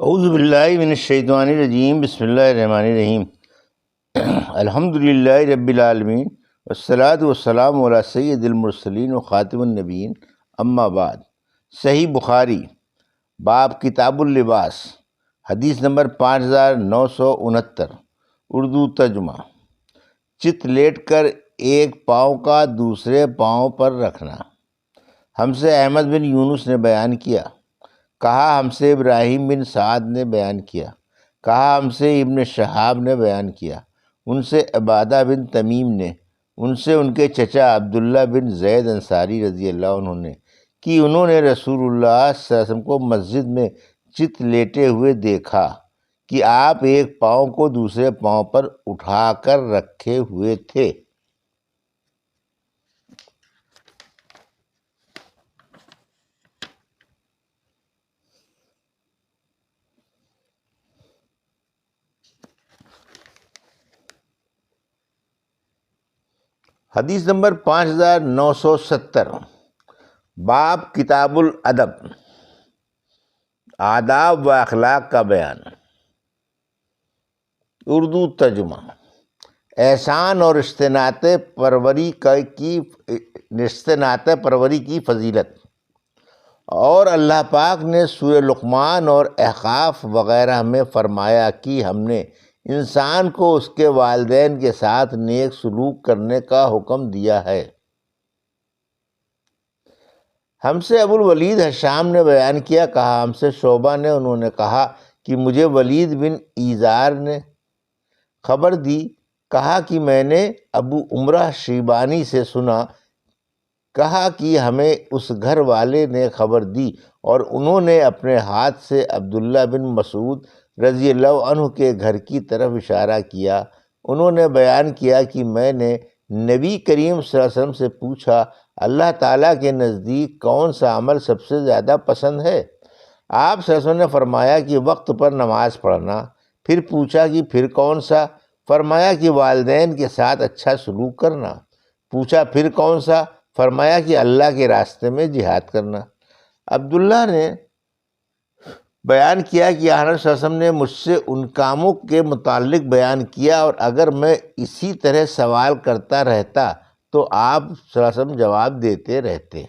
اعوذ باللہ من الشیطان الرجیم، بسم اللہ الرحمن الرحیم۔ الحمد للہ رب العالمین، والصلاۃ والسلام علی سید المرسلین و خاتم النبیین، اما بعد۔ صحیح بخاری، باب کتاب اللباس، حدیث نمبر 5969، اردو ترجمہ۔ چت لیٹ کر ایک پاؤں کا دوسرے پاؤں پر رکھنا۔ ہم سے احمد بن یونس نے بیان کیا، کہا ہم سے ابراہیم بن سعد نے بیان کیا، کہا ہم سے ابن شہاب نے بیان کیا، ان سے عبادہ بن تمیم نے، ان سے ان کے چچا عبداللہ بن زید انصاری رضی اللہ عنہ نے کہ انہوں نے رسول اللہ صلی اللہ علیہ وسلم کو مسجد میں چت لیٹے ہوئے دیکھا کہ آپ ایک پاؤں کو دوسرے پاؤں پر اٹھا کر رکھے ہوئے تھے۔ حدیث نمبر 5970، باب کتاب الادب، آداب و اخلاق کا بیان۔ اردو ترجمہ۔ احسان اور رشتے ناطے پروری کی فضیلت۔ اور اللہ پاک نے سورہ لقمان اور احقاف وغیرہ میں فرمایا کہ ہم نے انسان کو اس کے والدین کے ساتھ نیک سلوک کرنے کا حکم دیا ہے۔ ہم سے ابو الولید ہشام نے بیان کیا، کہا ہم سے شعبہ نے، انہوں نے کہا کہ مجھے ولید بن ایزار نے خبر دی، کہا کہ میں نے ابو عمرہ شیبانی سے سنا، کہا کہ ہمیں اس گھر والے نے خبر دی اور انہوں نے اپنے ہاتھ سے عبداللہ بن مسعود رضی اللہ عنہ کے گھر کی طرف اشارہ کیا۔ انہوں نے بیان کیا کہ میں نے نبی کریم صلی اللہ علیہ وسلم سے پوچھا، اللہ تعالیٰ کے نزدیک کون سا عمل سب سے زیادہ پسند ہے؟ آپ صلی اللہ علیہ وسلم نے فرمایا کہ وقت پر نماز پڑھنا۔ پھر پوچھا کہ پھر کون سا؟ فرمایا کہ والدین کے ساتھ اچھا سلوک کرنا۔ پوچھا پھر کون سا؟ فرمایا کہ اللہ کے راستے میں جہاد کرنا۔ عبداللہ نے بیان کیا کہ آنر صلی اللہ علیہ وسلم نے مجھ سے ان کاموں کے متعلق بیان کیا، اور اگر میں اسی طرح سوال کرتا رہتا تو آپ صلی اللہ علیہ وسلم جواب دیتے رہتے۔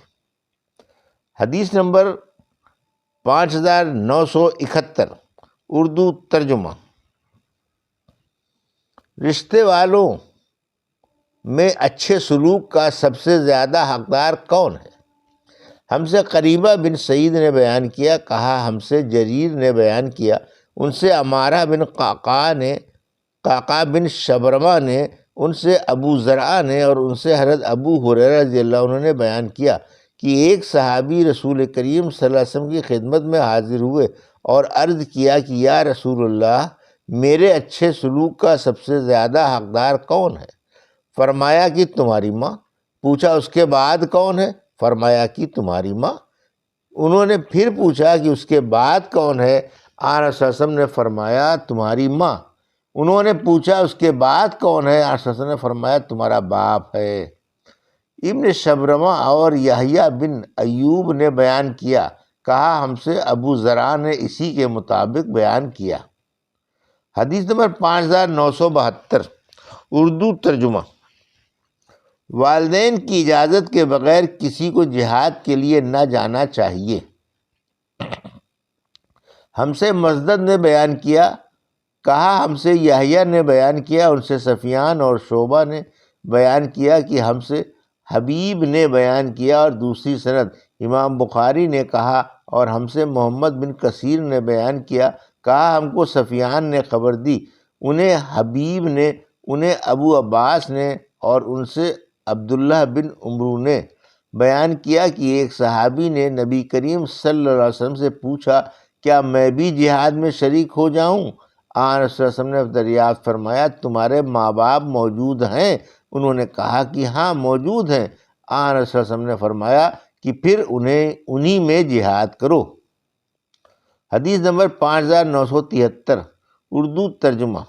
حدیث نمبر 5971، اردو ترجمہ۔ رشتے والوں میں اچھے سلوک کا سب سے زیادہ حقدار کون ہے؟ ہم سے قریبہ بن سعید نے بیان کیا، کہا ہم سے جریر نے بیان کیا، ان سے عمارہ بن قعقاع بن شبرمہ نے، ان سے ابو زرعہ نے، اور ان سے حضرت ابو ہریرہ رضی اللہ عنہ نے بیان کیا کہ ایک صحابی رسول کریم صلی اللہ علیہ وسلم کی خدمت میں حاضر ہوئے اور عرض کیا کہ یا رسول اللہ، میرے اچھے سلوک کا سب سے زیادہ حقدار کون ہے؟ فرمایا کہ تمہاری ماں۔ پوچھا اس کے بعد کون ہے؟ فرمایا کہ تمہاری ماں۔ انہوں نے پھر پوچھا کہ اس کے بعد کون ہے؟ آن صلی اللہ علیہ وسلم نے فرمایا تمہاری ماں۔ انہوں نے پوچھا اس کے بعد کون ہے؟ آن صلی اللہ علیہ وسلم نے فرمایا تمہارا باپ ہے۔ ابن شبرمہ اور یحییٰ بن ایوب نے بیان کیا، کہا ہم سے ابو زرع نے اسی کے مطابق بیان کیا۔ حدیث نمبر 5972، اردو ترجمہ۔ والدین کی اجازت کے بغیر کسی کو جہاد کے لیے نہ جانا چاہیے۔ ہم سے مسدد نے بیان کیا، کہا ہم سے یحییٰ نے بیان کیا، ان سے سفیان اور شعبہ نے بیان کیا کہ ہم سے حبیب نے بیان کیا، اور دوسری سند امام بخاری نے کہا، اور ہم سے محمد بن کثیر نے بیان کیا، کہا ہم کو سفیان نے خبر دی، انہیں حبیب نے، انہیں ابو عباس نے، اور ان سے عبداللہ بن عمرو نے بیان کیا کہ ایک صحابی نے نبی کریم صلی اللہ علیہ وسلم سے پوچھا کیا میں بھی جہاد میں شریک ہو جاؤں؟ آن صلی اللہ علیہ وسلم نے دریافت فرمایا تمہارے ماں باپ موجود ہیں؟ انہوں نے کہا کہ ہاں موجود ہیں۔ آن صلی اللہ علیہ وسلم نے فرمایا کہ پھر انہی میں جہاد کرو۔ حدیث نمبر 5973، اردو ترجمہ۔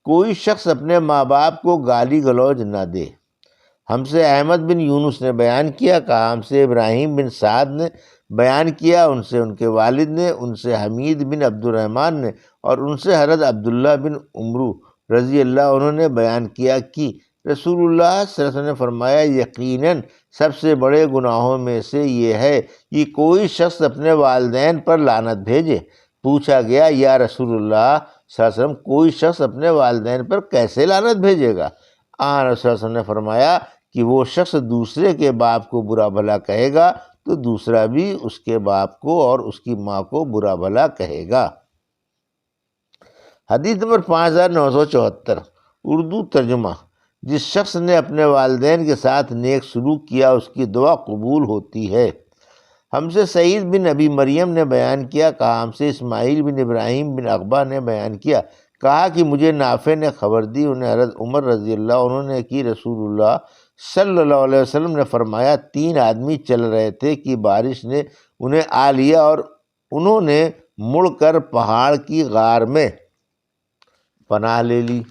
کوئی شخص اپنے ماں باپ کو گالی گلوچ نہ دے۔ ہم سے احمد بن یونس نے بیان کیا، کہا ہم سے ابراہیم بن سعد نے بیان کیا، ان سے ان کے والد نے، ان سے حمید بن عبد الرحمن نے، اور ان سے حضرت عبداللہ بن عمرو رضی اللہ عنہ نے بیان کیا کہ رسول اللہ صلی اللہ علیہ وسلم نے فرمایا، یقیناً سب سے بڑے گناہوں میں سے یہ ہے کہ کوئی شخص اپنے والدین پر لعنت بھیجے۔ پوچھا گیا، یا رسول اللہ صلی اللہ علیہ وسلم، کوئی شخص اپنے والدین پر کیسے لعنت بھیجے گا؟ آن رسول اللہ صلی اللہ علیہ وسلم نے فرمایا کہ وہ شخص دوسرے کے باپ کو برا بھلا کہے گا تو دوسرا بھی اس کے باپ کو اور اس کی ماں کو برا بھلا کہے گا۔ حدیث نمبر 5974، اردو ترجمہ۔ جس شخص نے اپنے والدین کے ساتھ نیک سلوک کیا اس کی دعا قبول ہوتی ہے۔ ہم سے سعید بن ابی مریم نے بیان کیا، کہا ہم سے اسماعیل بن ابراہیم بن عقبہ نے بیان کیا، کہا کہ مجھے نافع نے خبر دی، انہیں حضرت عمر رضی اللہ عنہ نے کہ رسول اللہ صلی اللہ علیہ وسلم نے فرمایا، 3 آدمی چل رہے تھے کہ بارش نے انہیں آ لیا اور انہوں نے مڑ کر پہاڑ کی غار میں پناہ لے لی۔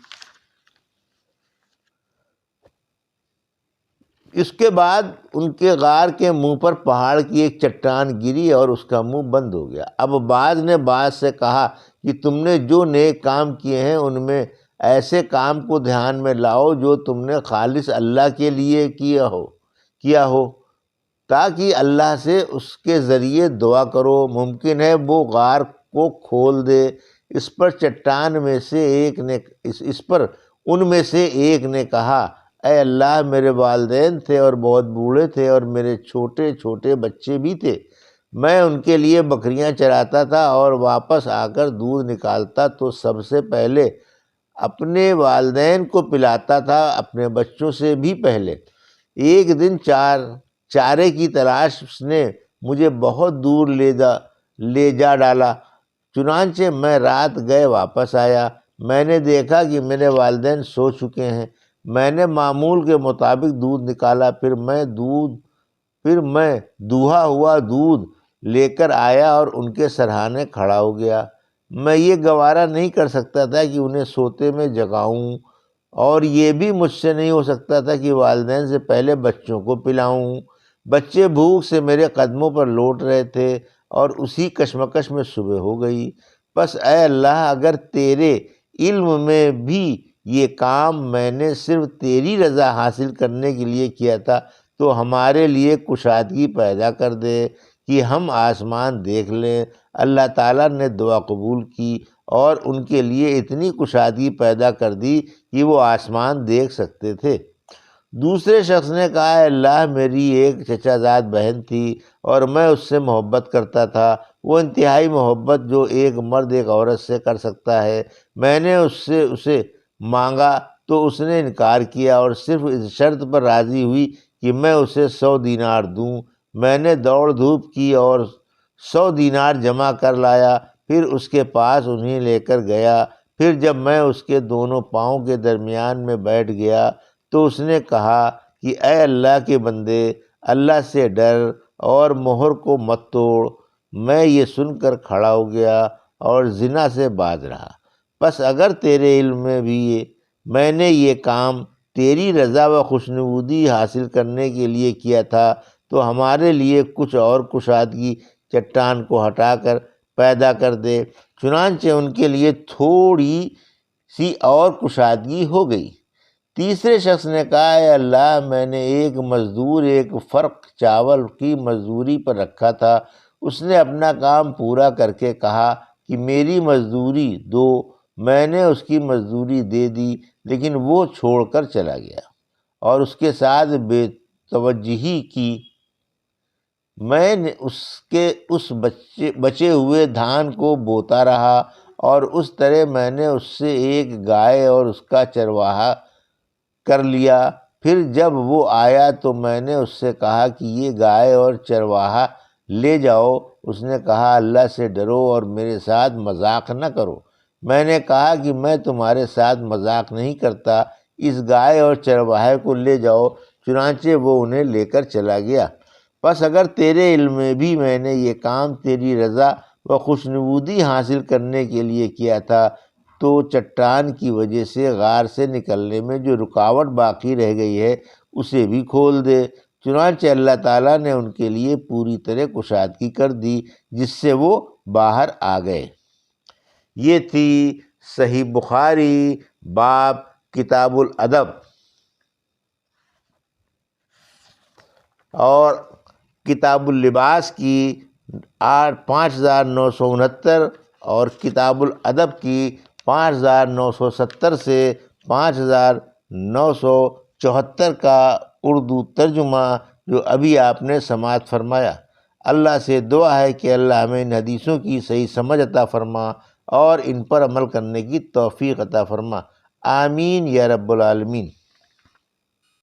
اس کے بعد ان کے غار کے منہ پر پہاڑ کی ایک چٹان گری اور اس کا منہ بند ہو گیا۔ اب بعض نے بعض سے کہا کہ تم نے جو نیک کام کیے ہیں ان میں ایسے کام کو دھیان میں لاؤ جو تم نے خالص اللہ کے لیے کیا ہو تاکہ اللہ سے اس کے ذریعے دعا کرو، ممکن ہے وہ غار کو کھول دے۔ اس پر ان میں سے ایک نے کہا، اے اللہ، میرے والدین تھے اور بہت بوڑھے تھے اور میرے چھوٹے چھوٹے بچے بھی تھے، میں ان کے لیے بکریاں چراتا تھا اور واپس آ کر دودھ نکالتا تو سب سے پہلے اپنے والدین کو پلاتا تھا، اپنے بچوں سے بھی پہلے۔ ایک دن چارے کی تلاش نے مجھے بہت دور لے جا ڈالا، چنانچہ میں رات گئے واپس آیا، میں نے دیکھا کہ میرے والدین سو چکے ہیں، میں نے معمول کے مطابق دودھ نکالا، پھر میں دوہا ہوا دودھ لے کر آیا اور ان کے سرہانے کھڑا ہو گیا۔ میں یہ گوارا نہیں کر سکتا تھا کہ انہیں سوتے میں جگاؤں، اور یہ بھی مجھ سے نہیں ہو سکتا تھا کہ والدین سے پہلے بچوں کو پلاؤں۔ بچے بھوک سے میرے قدموں پر لوٹ رہے تھے اور اسی کشمکش میں صبح ہو گئی۔ بس اے اللہ، اگر تیرے علم میں بھی یہ کام میں نے صرف تیری رضا حاصل کرنے کے لیے کیا تھا تو ہمارے لیے کشادگی پیدا کر دے کہ ہم آسمان دیکھ لیں۔ اللہ تعالیٰ نے دعا قبول کی اور ان کے لیے اتنی کشادگی پیدا کر دی کہ وہ آسمان دیکھ سکتے تھے۔ دوسرے شخص نے کہا، اے اللہ، میری ایک چچا زاد بہن تھی اور میں اس سے محبت کرتا تھا، وہ انتہائی محبت جو ایک مرد ایک عورت سے کر سکتا ہے۔ میں نے اسے مانگا تو اس نے انکار کیا اور صرف اس شرط پر راضی ہوئی کہ میں اسے 100 دینار دوں۔ میں نے دوڑ دھوپ کی اور 100 دینار جمع کر لایا، پھر اس کے پاس انہیں لے کر گیا۔ پھر جب میں اس کے دونوں پاؤں کے درمیان میں بیٹھ گیا تو اس نے کہا کہ اے اللہ کے بندے، اللہ سے ڈر اور مہر کو مت توڑ۔ میں یہ سن کر کھڑا ہو گیا اور زنا سے باز رہا۔ بس اگر تیرے علم میں بھی میں نے یہ کام تیری رضا و خوشنودی حاصل کرنے کے لیے کیا تھا تو ہمارے لیے کچھ اور کشادگی چٹان کو ہٹا کر پیدا کر دے۔ چنانچہ ان کے لیے تھوڑی سی اور کشادگی ہو گئی۔ تیسرے شخص نے کہا، اے اللہ، میں نے ایک مزدور ایک فرق چاول کی مزدوری پر رکھا تھا، اس نے اپنا کام پورا کر کے کہا کہ میری مزدوری دو۔ میں نے اس کی مزدوری دے دی، لیکن وہ چھوڑ کر چلا گیا اور اس کے ساتھ بے توجہی کی۔ میں نے اس بچے ہوئے دھان کو بوتا رہا اور اس طرح میں نے اس سے ایک گائے اور اس کا چرواہا کر لیا۔ پھر جب وہ آیا تو میں نے اس سے کہا کہ یہ گائے اور چرواہا لے جاؤ۔ اس نے کہا، اللہ سے ڈرو اور میرے ساتھ مذاق نہ کرو۔ میں نے کہا کہ میں تمہارے ساتھ مذاق نہیں کرتا، اس گائے اور چرواہے کو لے جاؤ۔ چنانچہ وہ انہیں لے کر چلا گیا۔ بس اگر تیرے علم میں بھی میں نے یہ کام تیری رضا و خوشنودی حاصل کرنے کے لیے کیا تھا تو چٹان کی وجہ سے غار سے نکلنے میں جو رکاوٹ باقی رہ گئی ہے اسے بھی کھول دے۔ چنانچہ اللہ تعالیٰ نے ان کے لیے پوری طرح کشادگی کر دی، جس سے وہ باہر آ گئے۔ یہ تھی صحیح بخاری باب کتاب الادب، اور کتاب اللباس کی 5969 اور کتاب الادب کی 5970 سے 5974 کا اردو ترجمہ جو ابھی آپ نے سماعت فرمایا۔ اللہ سے دعا ہے کہ اللہ ہمیں ان حدیثوں کی صحیح سمجھ عطا فرما اور ان پر عمل کرنے کی توفیق عطا فرما، آمین یا رب العالمین۔